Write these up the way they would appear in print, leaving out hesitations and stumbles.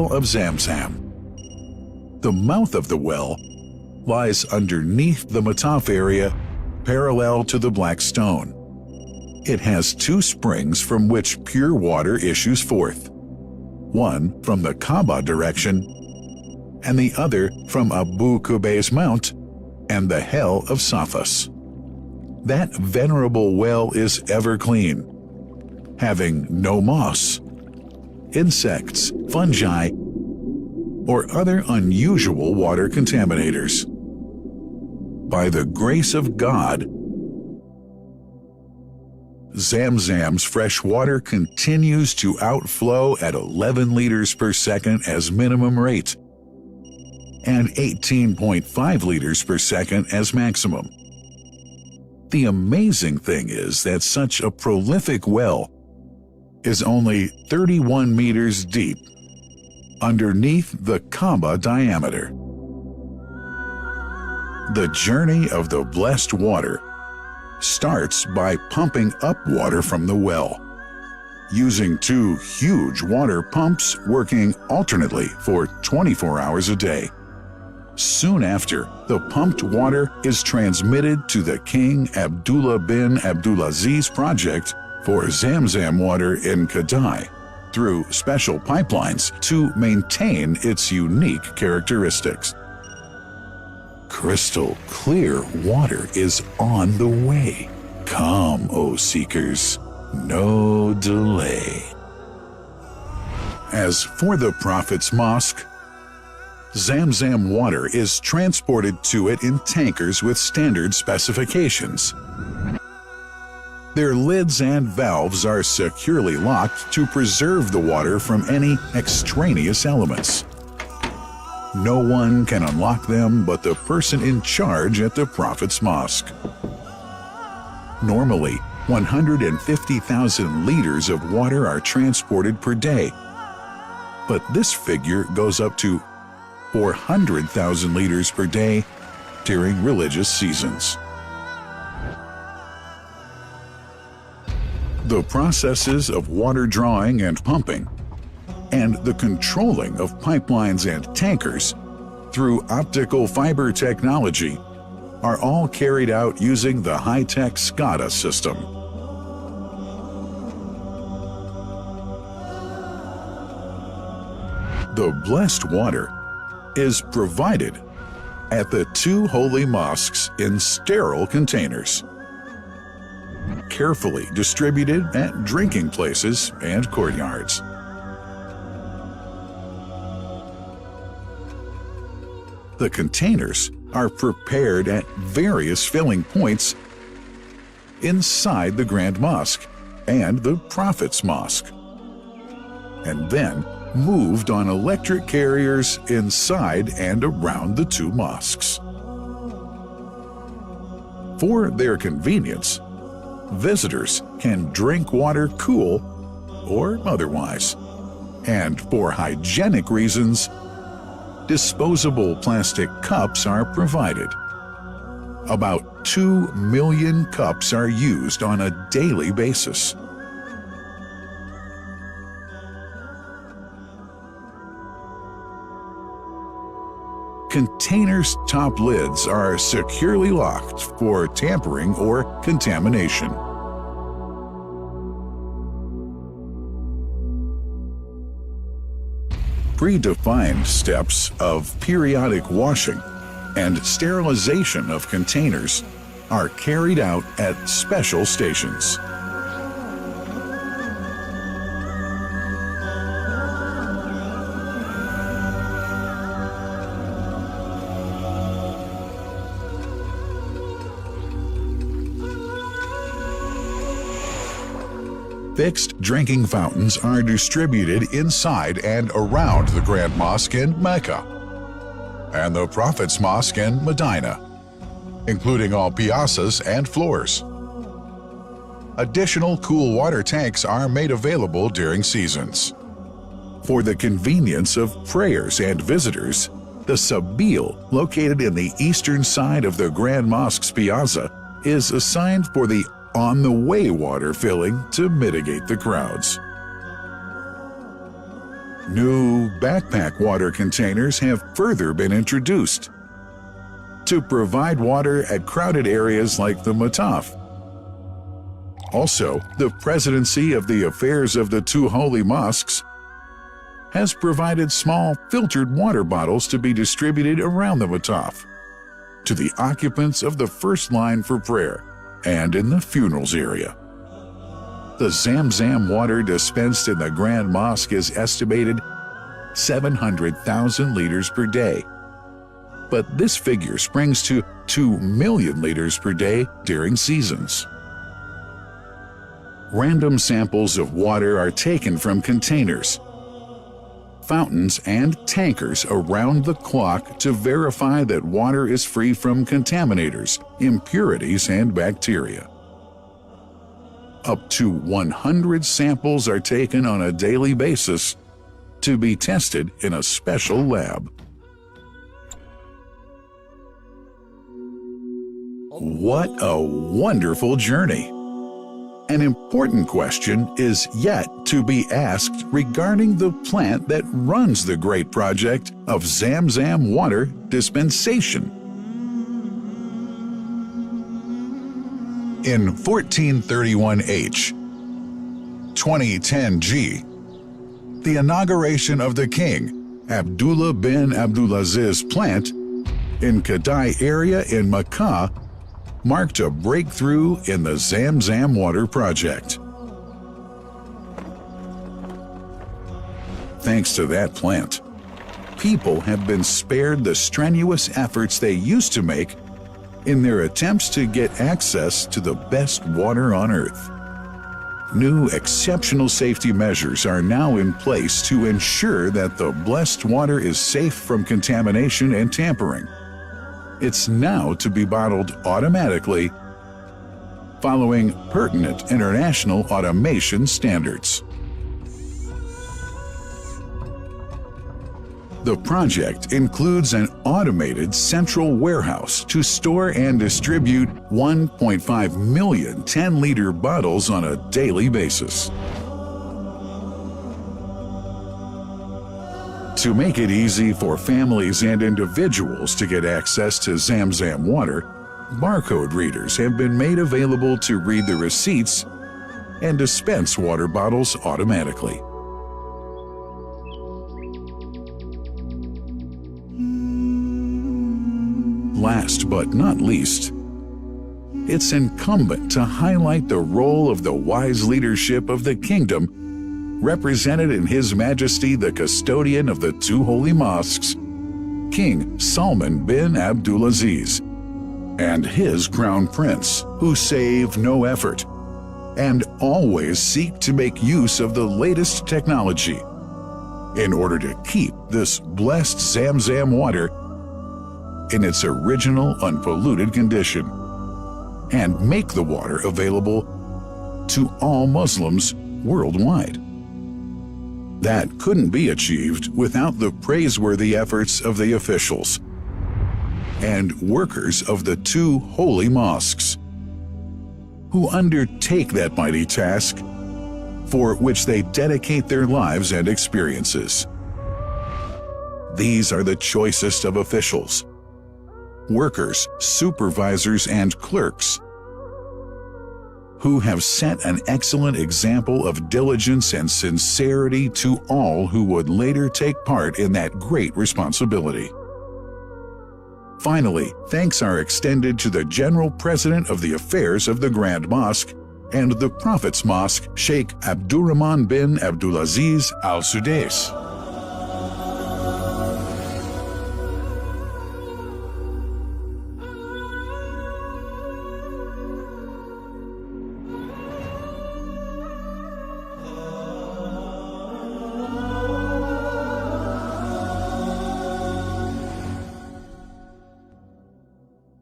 well of Zam Zam. The mouth of the well lies underneath the Mataf area, parallel to the Black Stone. It has two springs from which pure water issues forth, one from the Kaaba direction and the other from Abu Qubay's Mount and the Hell of Safas. That venerable well is ever clean, having no moss, insects, fungi, or other unusual water contaminators. By the grace of God, Zam Zam's fresh water continues to outflow at 11 liters per second as minimum rate and 18.5 liters per second as maximum. The amazing thing is that such a prolific well is only 31 meters deep underneath the Kaaba diameter. The journey of the blessed water starts by pumping up water from the well, using two huge water pumps working alternately for 24 hours a day. Soon after, the pumped water is transmitted to the King Abdullah bin Abdulaziz project for Zam Zam water in Kadai through special pipelines to maintain its unique characteristics. Crystal clear water is on the way. Come, O seekers, no delay. As for the Prophet's Mosque, Zam Zam water is transported to it in tankers with standard specifications. Their lids and valves are securely locked to preserve the water from any extraneous elements. No one can unlock them but the person in charge at the Prophet's Mosque. Normally, 150,000 liters of water are transported per day, but this figure goes up to 400,000 liters per day during religious seasons. The processes of water drawing and pumping, and the controlling of pipelines and tankers through optical fiber technology are all carried out using the high-tech SCADA system. The blessed water is provided at the two holy mosques in sterile containers, carefully distributed at drinking places and courtyards. The containers are prepared at various filling points inside the Grand Mosque and the Prophet's Mosque, and then moved on electric carriers inside and around the two mosques. For their convenience, visitors can drink water cool or otherwise, and for hygienic reasons, disposable plastic cups are provided. About 2 million cups are used on a daily basis. Containers' top lids are securely locked for tampering or contamination. Predefined steps of periodic washing and sterilization of containers are carried out at special stations. Fixed drinking fountains are distributed inside and around the Grand Mosque in Mecca and the Prophet's Mosque in Medina, including all piazzas and floors. Additional cool water tanks are made available during seasons. For the convenience of prayers and visitors, the Sabil, located in the eastern side of the Grand Mosque's piazza, is assigned for the on-the-way water filling to mitigate the crowds. New backpack water containers have further been introduced to provide water at crowded areas like the Mataf. Also, the Presidency of the Affairs of the Two Holy Mosques has provided small filtered water bottles to be distributed around the Mataf to the occupants of the first line for prayer and in the funerals area. The Zam Zam water dispensed in the Grand Mosque is estimated 700,000 liters per day, but this figure springs to 2 million liters per day during seasons. Random samples of water are taken from containers, fountains, and tankers around the clock to verify that water is free from contaminators, impurities, and bacteria. Up to 100 samples are taken on a daily basis to be tested in a special lab. What a wonderful journey! An important question is yet to be asked regarding the plant that runs the great project of Zam Zam water dispensation. In 1431H, 2010G, the inauguration of the King Abdullah bin Abdulaziz plant in Kadai area in Makkah marked a breakthrough in the Zam Zam water project. Thanks to that plant, people have been spared the strenuous efforts they used to make in their attempts to get access to the best water on earth. New exceptional safety measures are now in place to ensure that the blessed water is safe from contamination and tampering. It's now to be bottled automatically following pertinent international automation standards. The project includes an automated central warehouse to store and distribute 1.5 million 10-liter bottles on a daily basis. To make it easy for families and individuals to get access to Zam Zam water, barcode readers have been made available to read the receipts and dispense water bottles automatically. Last but not least, it's incumbent to highlight the role of the wise leadership of the kingdom represented in His Majesty the custodian of the two holy mosques, King Salman bin Abdulaziz, and his crown prince, who save no effort and always seek to make use of the latest technology in order to keep this blessed Zam Zam water in its original unpolluted condition and make the water available to all Muslims worldwide. That couldn't be achieved without the praiseworthy efforts of the officials and workers of the two holy mosques, who undertake that mighty task for which they dedicate their lives and experiences. These are the choicest of officials, workers, supervisors, and clerks, who have set an excellent example of diligence and sincerity to all who would later take part in that great responsibility. Finally, thanks are extended to the General President of the Affairs of the Grand Mosque and the Prophet's Mosque, Sheikh Abdurrahman bin Abdulaziz Al Sudais.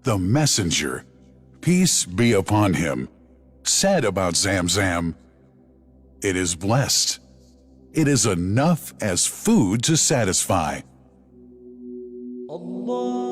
The messenger, peace be upon him, said about Zam Zam, "It is blessed. It is enough as food to satisfy." Allah.